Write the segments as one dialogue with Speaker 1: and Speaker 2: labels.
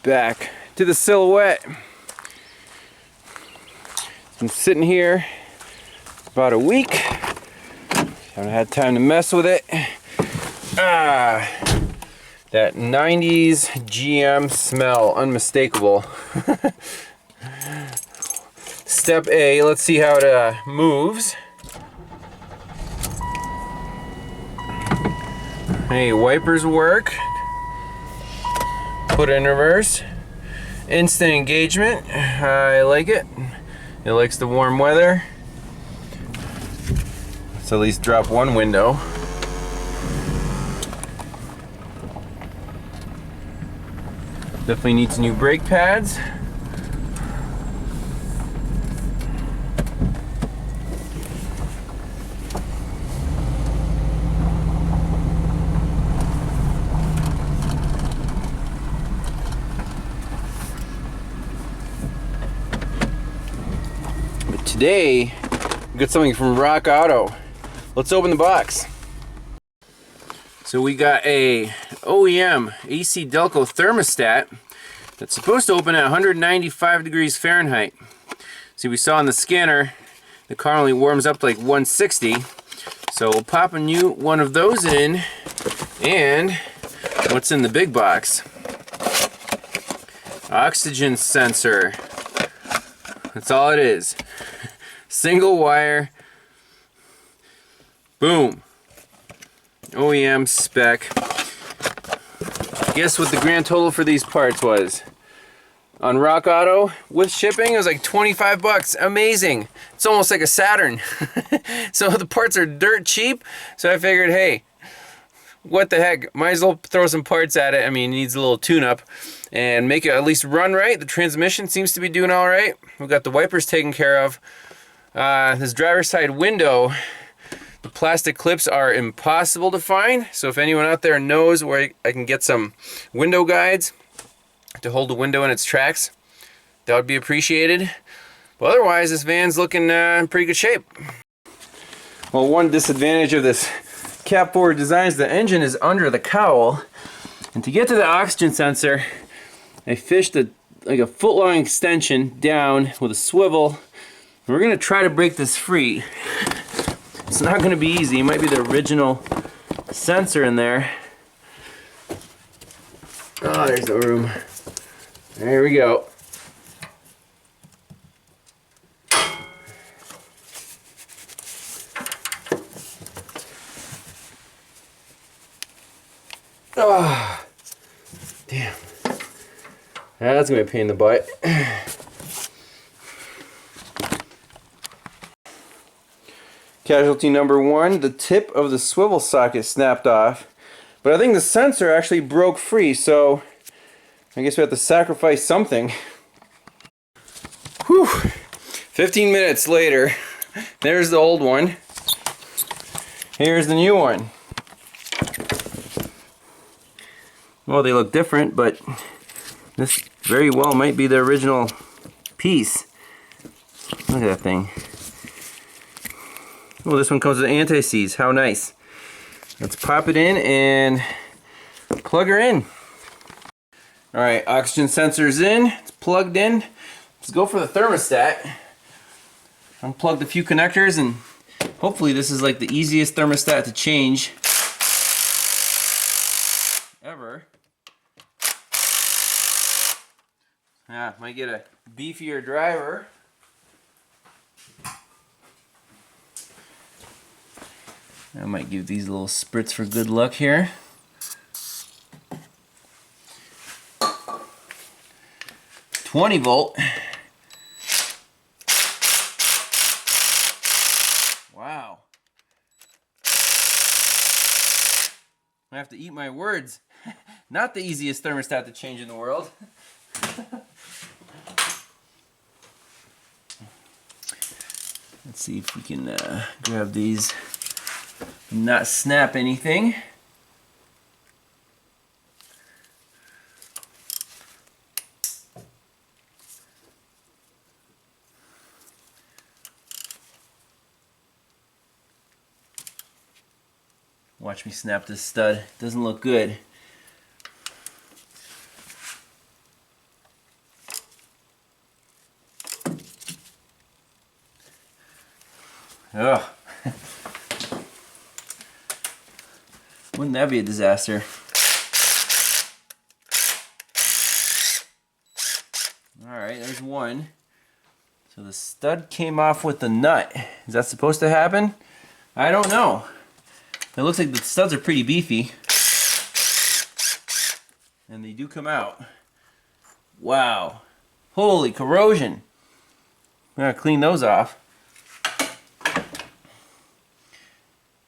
Speaker 1: back to the Silhouette. I'm sitting here about a week. Haven't had time to mess with it. That 90s GM smell, unmistakable. Step A, let's see how it moves. Hey, wipers work. Put it in reverse. Instant engagement, I like it. It likes the warm weather. Let's at least drop one window. Definitely needs new brake pads. But today, we got something from Rock Auto. Let's open the box. So we got a OEM AC Delco thermostat that's supposed to open at 195 degrees Fahrenheit. See, we saw on the scanner the car only warms up to like 160. So we'll pop a new one of those in. And what's in the big box? Oxygen sensor. That's all it is. Single wire. Boom. OEM spec. Guess what the grand total for these parts was? On Rock Auto, with shipping, it was like 25 bucks. Amazing. It's almost like a Saturn. So the parts are dirt cheap. So I figured, hey, what the heck? Might as well throw some parts at it. I mean, it needs a little tune-up and make it at least run right. The transmission seems to be doing all right. We've got the wipers taken care of. This driver's side window, the plastic clips are impossible to find, so if anyone out there knows where I can get some window guides to hold the window in its tracks, that would be appreciated. But otherwise, this van's looking in pretty good shape. Well, one disadvantage of this cab forward design is the engine is under the cowl, and to get to the oxygen sensor, I fished like a foot-long extension down with a swivel. We're gonna try to break this free. It's not going to be easy. It might be the original sensor in there. Oh, there's the room. There we go. Oh, damn. That's going to be a pain in the butt. Casualty number one, the tip of the swivel socket snapped off, but I think the sensor actually broke free, so I guess we have to sacrifice something. Whew. 15 minutes later, there's the old one. Here's the new one. Well, they look different, but this very well might be the original piece. Look at that thing. Well, this one comes with anti-seize. How nice. Let's pop it in and plug her in. Alright, oxygen sensor's in. It's plugged in. Let's go for the thermostat. Unplug the few connectors, and hopefully this is like the easiest thermostat to change ever. Might get a beefier driver. I might give these little spritz for good luck here. $20 volt. Wow. I have to eat my words. Not the easiest thermostat to change in the world. Let's see if we can grab these. Not snap anything. Watch me snap this stud. Doesn't look good. Ugh. Wouldn't that be a disaster? Alright, there's one. So the stud came off with the nut. Is that supposed to happen? I don't know. It looks like the studs are pretty beefy. And they do come out. Wow. Holy corrosion. I'm gonna clean those off.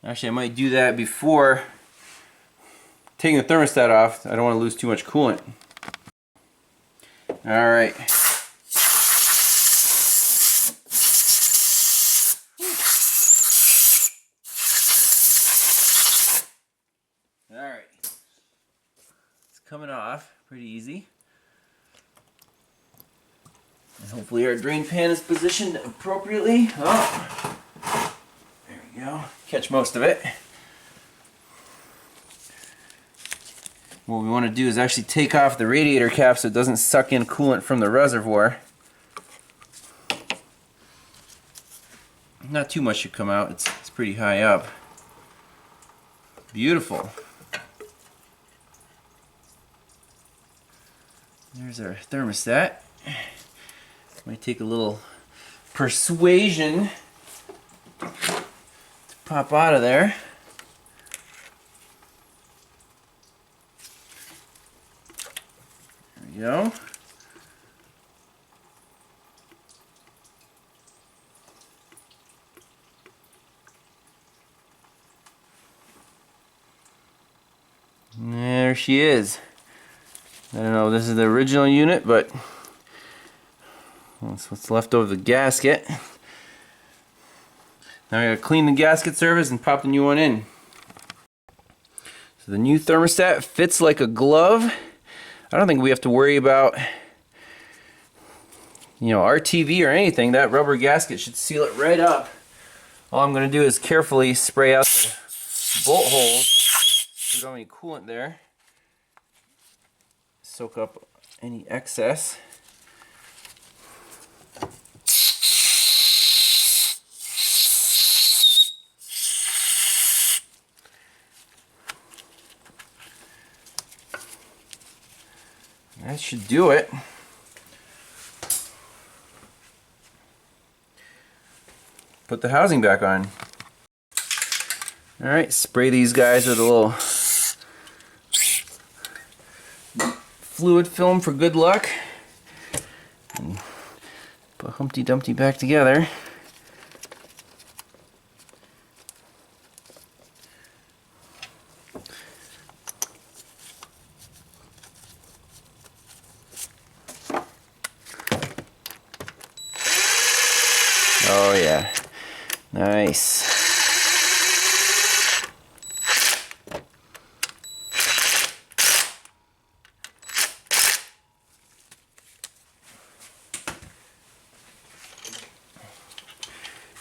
Speaker 1: Actually, I might do that before taking the thermostat off. I don't want to lose too much coolant. Alright. Alright. It's coming off pretty easy. And hopefully our drain pan is positioned appropriately. Oh, there we go. Catch most of it. What we want to do is actually take off the radiator cap so it doesn't suck in coolant from the reservoir. Not too much should come out. It's pretty high up. Beautiful. There's our thermostat. Might take a little persuasion to pop out of there. There we go. There she is. I don't know if this is the original unit, but that's what's left over the gasket. Now I gotta clean the gasket surface and pop the new one in. So the new thermostat fits like a glove. I don't think we have to worry about, you know, RTV or anything. That rubber gasket should seal it right up. All I'm gonna do is carefully spray out the bolt holes so we don't have any coolant there. Soak up any excess. That should do it. Put the housing back on. Alright, spray these guys with a little fluid film for good luck. And put Humpty Dumpty back together. Oh yeah, nice.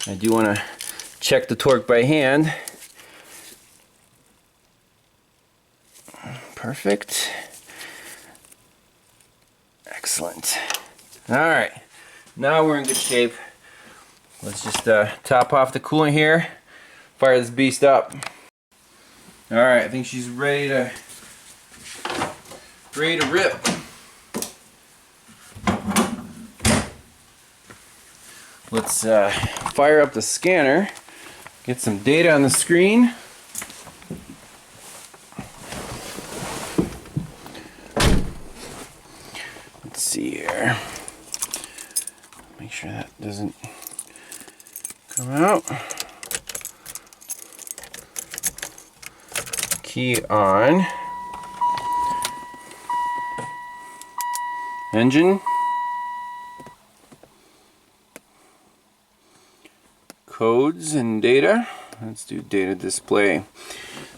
Speaker 1: I do want to check the torque by hand. Perfect. Excellent. All right, now we're in good shape. Let's just top off the coolant here, fire this beast up. All right, I think she's ready to rip. Let's fire up the scanner, get some data on the screen. Let's see here. Make sure that doesn't come out. Key on. Engine. Codes and data. Let's do data display.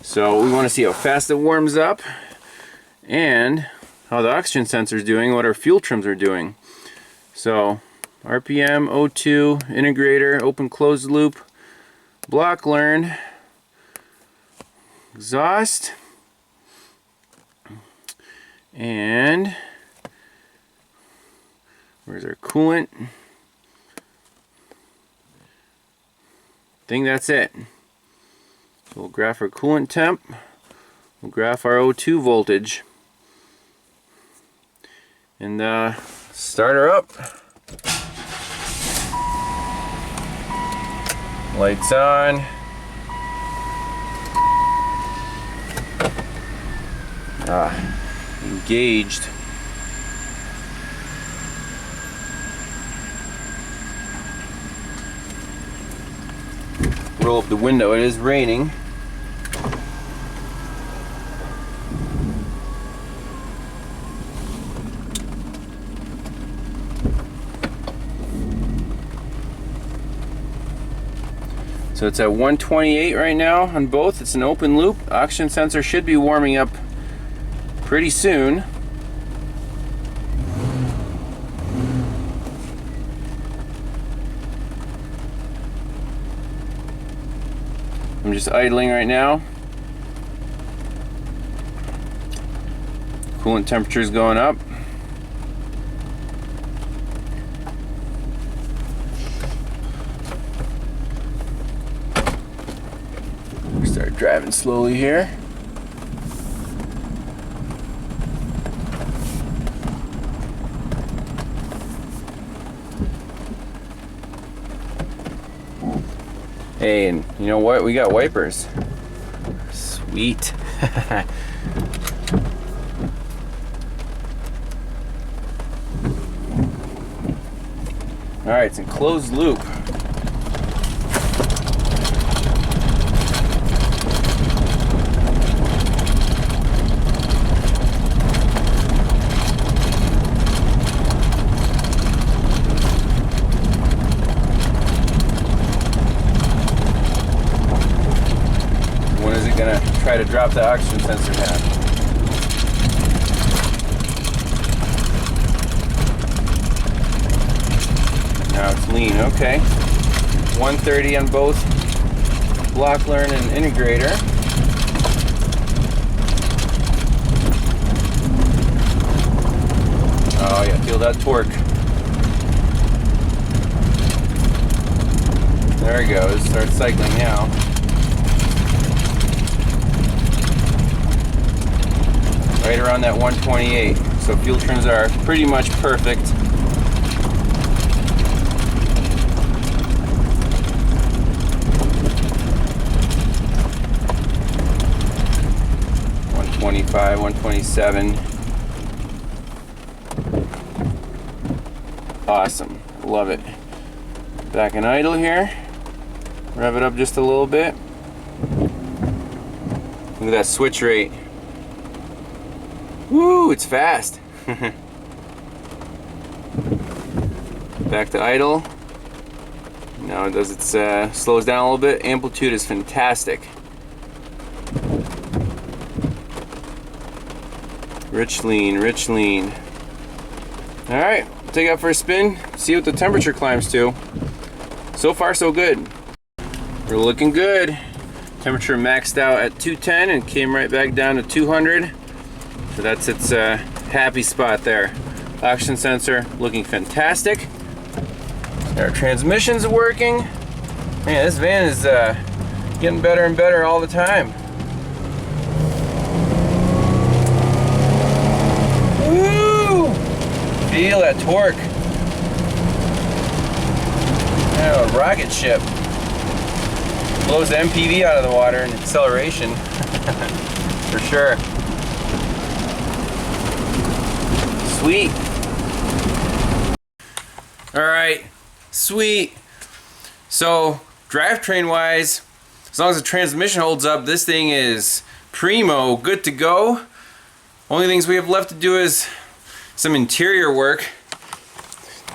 Speaker 1: So we want to see how fast it warms up and how the oxygen sensor is doing, what our fuel trims are doing. So RPM, O2, integrator, open closed loop, block learn, exhaust, and where's our coolant? think that's it. So we'll graph our coolant temp. We'll graph our O2 voltage. And start her up. Lights on. Engaged. Roll up the window, it is raining. So it's at 128 right now on both. It's an open loop. Oxygen sensor should be warming up pretty soon. I'm just idling right now. Coolant temperature is going up. Start driving slowly here. Hey, and you know what? We got wipers. Sweet. Alright, it's in closed loop. Gonna try to drop the oxygen sensor down. Now it's lean, okay. 130 on both block learn and integrator. Oh yeah, feel that torque. There it goes, start cycling now. Right around that 128. So fuel trims are pretty much perfect. $125, $127. Awesome. Love it. Back in idle here. Rev it up just a little bit. Look at that switch rate. Woo, it's fast. Back to idle. Now it does slows down a little bit. Amplitude is fantastic. Rich lean, rich lean. Alright, take it out for a spin, see what the temperature climbs to. So far so good. We're looking good. Temperature maxed out at 210 and came right back down to 200. So that's its happy spot there. Oxygen sensor looking fantastic. Our transmission's working. Man, this van is getting better and better all the time. Woo! Feel that torque. Yeah, a rocket ship. Blows the MPV out of the water in acceleration. For sure. Sweet. Alright, sweet. So, drivetrain wise, as long as the transmission holds up, this thing is primo, good to go. Only things we have left to do is some interior work.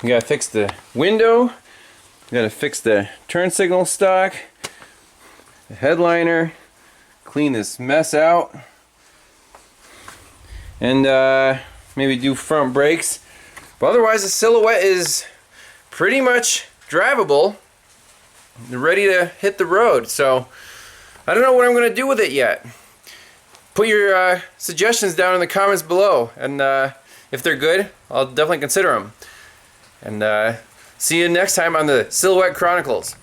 Speaker 1: We gotta fix the window, we gotta fix the turn signal stock, the headliner, clean this mess out, and maybe do front brakes. But otherwise the Silhouette is pretty much drivable, ready to hit the road. So I don't know what I'm going to do with it yet. Put your suggestions down in the comments below, and if they're good, I'll definitely consider them. And see you next time on the Silhouette Chronicles.